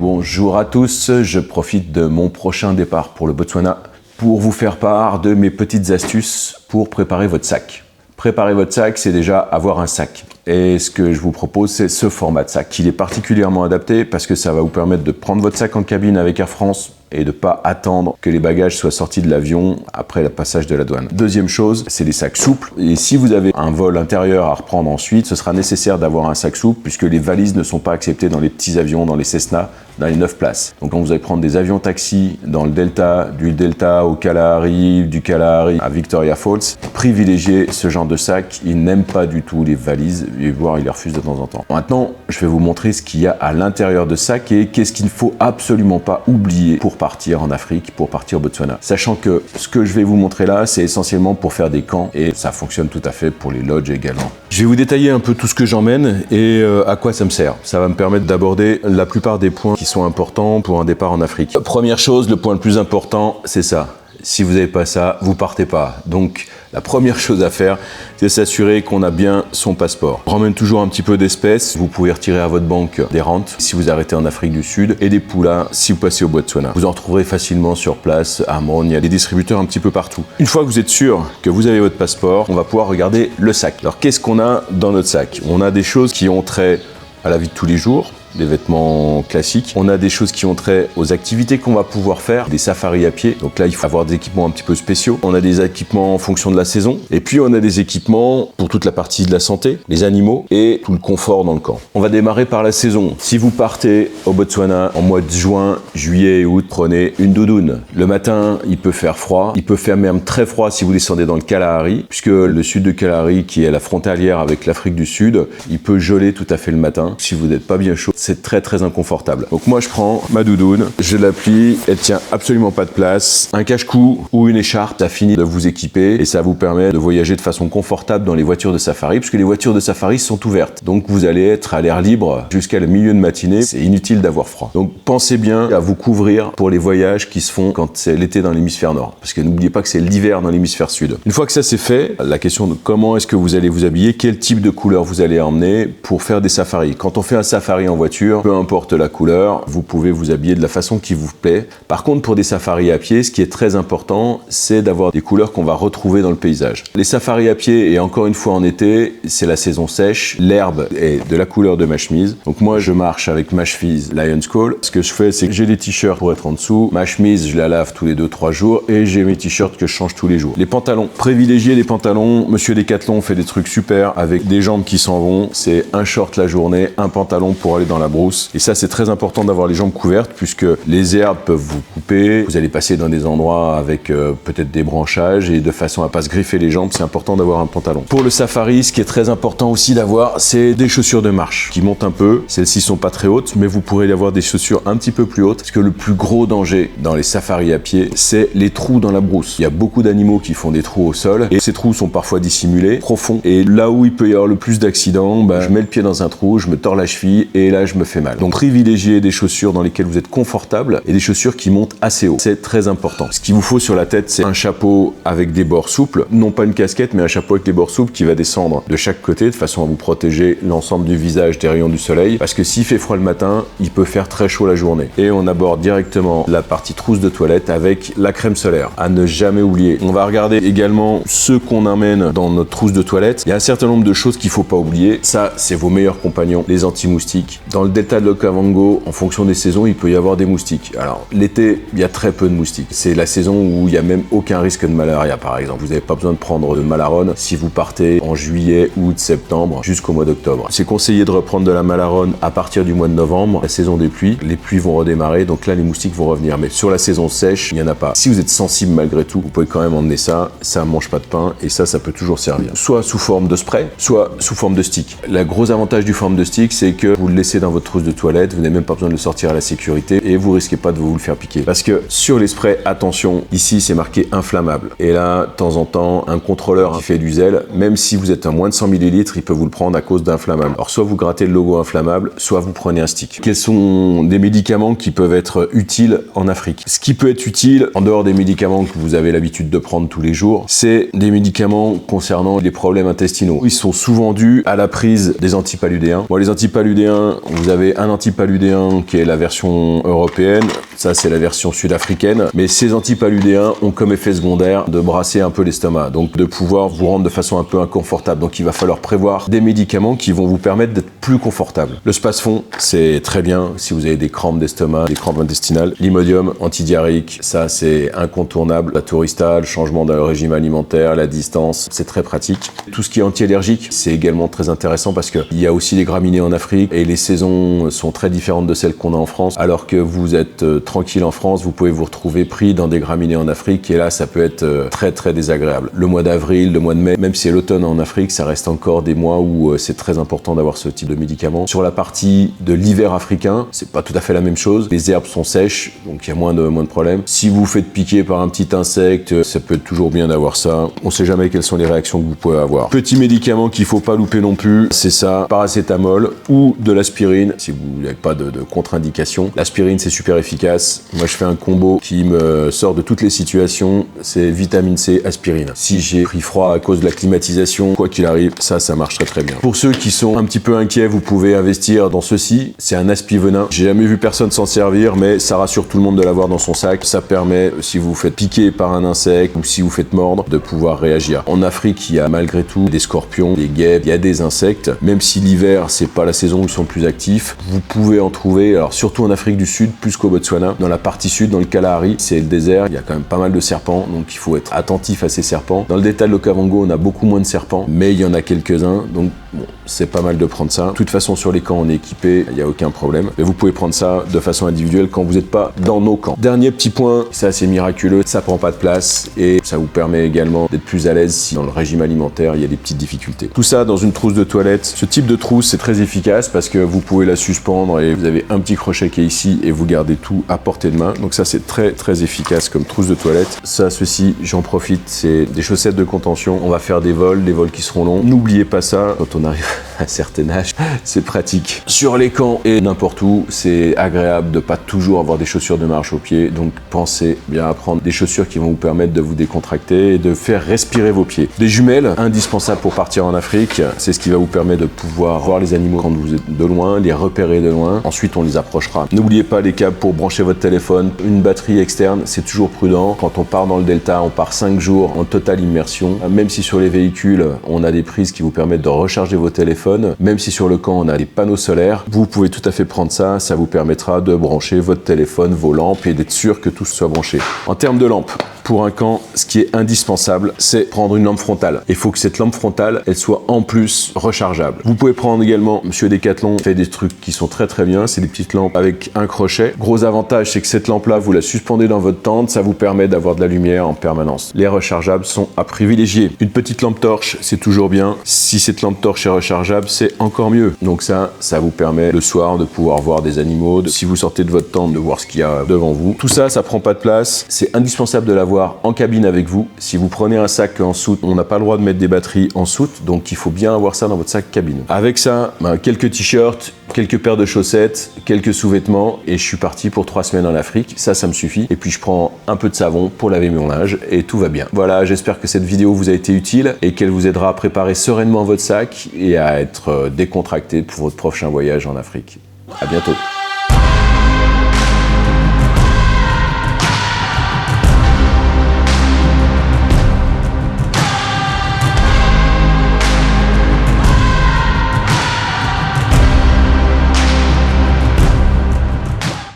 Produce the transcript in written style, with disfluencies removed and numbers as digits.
Bonjour à tous, je profite de mon prochain départ pour le Botswana pour vous faire part de mes petites astuces pour préparer votre sac. Préparer votre sac, c'est déjà avoir un sac. Et ce que je vous propose, c'est ce format de sac. Il est particulièrement adapté parce que ça va vous permettre de prendre votre sac en cabine avec Air France et de ne pas attendre que les bagages soient sortis de l'avion après le passage de la douane. Deuxième chose, c'est les sacs souples. Et si vous avez un vol intérieur à reprendre ensuite, ce sera nécessaire d'avoir un sac souple puisque les valises ne sont pas acceptées dans les petits avions, dans les Cessna, dans les 9 places. Donc quand vous allez prendre des avions taxi dans le Delta, du Delta au Kalahari, du Kalahari à Victoria Falls, privilégiez ce genre de sac. Ils n'aiment pas du tout les valises, et voire ils les refusent de temps en temps. Maintenant, je vais vous montrer ce qu'il y a à l'intérieur de sac et qu'est-ce qu'il ne faut absolument pas oublier pour partir en Afrique, pour partir au Botswana. Sachant que ce que je vais vous montrer là, c'est essentiellement pour faire des camps et ça fonctionne tout à fait pour les lodges également. Je vais vous détailler un peu tout ce que j'emmène et à quoi ça me sert. Ça va me permettre d'aborder la plupart des points qui sont importants pour un départ en Afrique. Première chose, le point le plus important, c'est ça. Si vous n'avez pas ça, vous partez pas. Donc, la première chose à faire, c'est s'assurer qu'on a bien son passeport. On ramène toujours un petit peu d'espèces. Vous pouvez retirer à votre banque des rentes si vous arrêtez en Afrique du Sud et des poulas si vous passez au Botswana. Vous en retrouverez facilement sur place, à Amman, il y a des distributeurs un petit peu partout. Une fois que vous êtes sûr que vous avez votre passeport, on va pouvoir regarder le sac. Alors, qu'est-ce qu'on a dans notre sac? On a des choses qui ont trait à la vie de tous les jours, des vêtements classiques. On a des choses qui ont trait aux activités qu'on va pouvoir faire, des safaris à pied. Donc là, il faut avoir des équipements un petit peu spéciaux. On a des équipements en fonction de la saison. Et puis, on a des équipements pour toute la partie de la santé, les animaux et tout le confort dans le camp. On va démarrer par la saison. Si vous partez au Botswana en mois de juin, juillet et août, prenez une doudoune. Le matin, il peut faire froid. Il peut faire même très froid si vous descendez dans le Kalahari, puisque le sud de Kalahari, qui est la frontalière avec l'Afrique du Sud, il peut geler tout à fait le matin. Si vous n'êtes pas bien chaud, c'est très inconfortable. Donc moi je prends ma doudoune, je la plie, elle tient absolument pas de place. Un cache-cou ou une écharpe, ça finit de vous équiper et ça vous permet de voyager de façon confortable dans les voitures de safari, puisque les voitures de safari sont ouvertes. Donc vous allez être à l'air libre jusqu'à le milieu de matinée, c'est inutile d'avoir froid. Donc pensez bien à vous couvrir pour les voyages qui se font quand c'est l'été dans l'hémisphère nord, parce que n'oubliez pas que c'est l'hiver dans l'hémisphère sud. Une fois que ça c'est fait, la question de comment est-ce que vous allez vous habiller, quel type de couleur vous allez emmener pour faire des safaris. Quand on fait un safari en voiture, peu importe la couleur, vous pouvez vous habiller de la façon qui vous plaît. Par contre, pour des safaris à pied, ce qui est très important, c'est d'avoir des couleurs qu'on va retrouver dans le paysage. Les safaris à pied, et encore une fois en été, c'est la saison sèche, l'herbe est de la couleur de ma chemise. Donc moi, je marche avec ma chemise Lion's Call. Ce que je fais, c'est que j'ai des t-shirts pour être en dessous. Ma chemise, je la lave tous les 2-3 jours et j'ai mes t-shirts que je change tous les jours. Les pantalons, privilégiez les pantalons. Monsieur Decathlon fait des trucs super avec des jambes qui s'en vont. C'est un short la journée, un pantalon pour aller dans la brousse. Et ça, c'est très important d'avoir les jambes couvertes puisque les herbes peuvent vous couper. Vous allez passer dans des endroits avec peut-être des branchages et de façon à pas se griffer les jambes, c'est important d'avoir un pantalon. Pour le safari, ce qui est très important aussi d'avoir, c'est des chaussures de marche qui montent un peu. Celles-ci sont pas très hautes, mais vous pourrez avoir des chaussures un petit peu plus hautes parce que le plus gros danger dans les safaris à pied, c'est les trous dans la brousse. Il y a beaucoup d'animaux qui font des trous au sol et ces trous sont parfois dissimulés, profonds. Et là où il peut y avoir le plus d'accidents, je mets le pied dans un trou, je me tords la cheville et là, je me fais mal. Donc privilégiez des chaussures dans lesquelles vous êtes confortable et des chaussures qui montent assez haut. C'est très important. Ce qu'il vous faut sur la tête, c'est un chapeau avec des bords souples. Non pas une casquette, mais un chapeau avec des bords souples qui va descendre de chaque côté de façon à vous protéger l'ensemble du visage des rayons du soleil. Parce que s'il fait froid le matin, il peut faire très chaud la journée. Et on aborde directement la partie trousse de toilette avec la crème solaire. À ne jamais oublier. On va regarder également ce qu'on emmène dans notre trousse de toilette. Il y a un certain nombre de choses qu'il faut pas oublier. Ça, c'est vos meilleurs compagnons, les anti-moustiques. Dans le delta de l'Okavango, en fonction des saisons, il peut y avoir des moustiques. Alors, l'été, il y a très peu de moustiques. C'est la saison où il n'y a même aucun risque de malaria, par exemple. Vous n'avez pas besoin de prendre de Malaron si vous partez en juillet, août, septembre, jusqu'au mois d'octobre. C'est conseillé de reprendre de la Malaron à partir du mois de novembre, la saison des pluies. Les pluies vont redémarrer, donc là, les moustiques vont revenir. Mais sur la saison sèche, il n'y en a pas. Si vous êtes sensible malgré tout, vous pouvez quand même emmener ça. Ça ne mange pas de pain et ça peut toujours servir. Soit sous forme de spray, soit sous forme de stick. Le gros avantage du forme de stick, c'est que vous le laissez dans votre trousse de toilette, vous n'avez même pas besoin de le sortir à la sécurité et vous risquez pas de vous le faire piquer. Parce que sur les sprays, attention, ici c'est marqué inflammable. Et là, de temps en temps, un contrôleur qui fait du zèle, même si vous êtes à moins de 100 ml, il peut vous le prendre à cause d'inflammable. Alors soit vous grattez le logo inflammable, soit vous prenez un stick. Quels sont des médicaments qui peuvent être utiles en Afrique? Ce qui peut être utile, en dehors des médicaments que vous avez l'habitude de prendre tous les jours, c'est des médicaments concernant les problèmes intestinaux. Ils sont souvent dus à la prise des antipaludéens. Bon, les antipaludéens, vous avez un antipaludéen qui est la version européenne, ça c'est la version sud-africaine, mais ces antipaludéens ont comme effet secondaire de brasser un peu l'estomac, donc de pouvoir vous rendre de façon un peu inconfortable. Donc il va falloir prévoir des médicaments qui vont vous permettre d'être plus confortable. Le Spasfon, c'est très bien si vous avez des crampes d'estomac, des crampes intestinales. L'Imodium, antidiarrhéique, ça c'est incontournable. La Tourista, le changement de régime alimentaire, la distance, c'est très pratique. Tout ce qui est anti-allergique, c'est également très intéressant parce qu'il y a aussi les graminées en Afrique et les saisons sont très différentes de celles qu'on a en France. Alors que vous êtes tranquille en France, vous pouvez vous retrouver pris dans des graminées en Afrique et là, ça peut être très très désagréable. Le mois d'avril, le mois de mai, même si c'est l'automne en Afrique, ça reste encore des mois où c'est très important d'avoir ce type de médicaments. Sur la partie de l'hiver africain, c'est pas tout à fait la même chose. Les herbes sont sèches, donc il y a moins de problèmes. Si vous vous faites piquer par un petit insecte, ça peut être toujours bien d'avoir ça. On sait jamais quelles sont les réactions que vous pouvez avoir. Petit médicament qu'il faut pas louper non plus, c'est ça, paracétamol ou de l'aspirine, si vous n'avez pas de contre-indication. L'aspirine, c'est super efficace. Moi, je fais un combo qui me sort de toutes les situations, c'est vitamine C, aspirine. Si j'ai pris froid à cause de la climatisation, quoi qu'il arrive, ça marche très très bien. Pour ceux qui sont un petit peu inquiets, vous pouvez investir dans ceci. C'est un aspi-venin. J'ai jamais vu personne s'en servir, mais ça rassure tout le monde de l'avoir dans son sac. Ça permet, si vous vous faites piquer par un insecte ou si vous faites mordre, de pouvoir réagir. En Afrique, il y a malgré tout des scorpions, des guêpes, il y a des insectes. Même si l'hiver, c'est pas la saison où ils sont le plus actifs, vous pouvez en trouver, alors surtout en Afrique du Sud, plus qu'au Botswana. Dans la partie sud, dans le Kalahari, c'est le désert, il y a quand même pas mal de serpents, donc il faut être attentif à ces serpents. Dans le delta de l'Okavango, on a beaucoup moins de serpents, mais il y en a quelques-uns, donc bon, c'est pas mal de prendre ça. De toute façon, sur les camps, on est équipé, il n'y a aucun problème. Mais vous pouvez prendre ça de façon individuelle quand vous n'êtes pas dans nos camps. Dernier petit point, ça c'est miraculeux, ça prend pas de place et ça vous permet également d'être plus à l'aise si dans le régime alimentaire, il y a des petites difficultés. Tout ça dans une trousse de toilette. Ce type de trousse, c'est très efficace parce que vous pouvez la suspendre et vous avez un petit crochet qui est ici et vous gardez tout à portée de main. Donc ça, c'est très très efficace comme trousse de toilette. Ça, ceci, j'en profite, c'est des chaussettes de contention. On va faire des vols qui seront longs. N'oubliez pas ça quand on arrive à un certain âge, c'est pratique. Sur les camps et n'importe où, c'est agréable de pas toujours avoir des chaussures de marche aux pieds. Donc pensez bien à prendre des chaussures qui vont vous permettre de vous décontracter et de faire respirer vos pieds. Des jumelles, indispensables pour partir en Afrique. C'est ce qui va vous permettre de pouvoir voir les animaux quand vous êtes de loin, les repérer de loin. Ensuite, on les approchera. N'oubliez pas les câbles pour brancher votre téléphone. Une batterie externe, c'est toujours prudent. Quand on part dans le delta, on part 5 jours en totale immersion. Même si sur les véhicules, on a des prises qui vous permettent de recharger vos téléphones, même si sur le camp, on a des panneaux solaires, vous pouvez tout à fait prendre ça. Ça vous permettra de brancher votre téléphone, vos lampes et d'être sûr que tout soit branché. En termes de lampes, pour un camp, ce qui est indispensable, c'est prendre une lampe frontale. Il faut que cette lampe frontale, elle soit en plus rechargeable. Vous pouvez prendre également, Monsieur Decathlon fait des trucs qui sont très très bien, c'est des petites lampes avec un crochet. Gros avantage, c'est que cette lampe-là, vous la suspendez dans votre tente, ça vous permet d'avoir de la lumière en permanence. Les rechargeables sont à privilégier. Une petite lampe torche, c'est toujours bien. Si cette lampe torche est rechargeable, c'est encore mieux. Donc ça vous permet le soir de pouvoir voir des animaux, si vous sortez de votre tente, de voir ce qu'il y a devant vous. Tout ça, ça prend pas de place. C'est indispensable de l'avoir en cabine avec vous. Si vous prenez un sac en soute, on n'a pas le droit de mettre des batteries en soute, donc il faut bien avoir ça dans votre sac cabine. Avec ça, quelques t-shirts, quelques paires de chaussettes, quelques sous-vêtements et je suis parti pour 3 semaines en Afrique. Ça me suffit. Et puis je prends un peu de savon pour laver mon linge et tout va bien. Voilà, j'espère que cette vidéo vous a été utile et qu'elle vous aidera à préparer sereinement votre sac et à être décontracté pour votre prochain voyage en Afrique. À bientôt.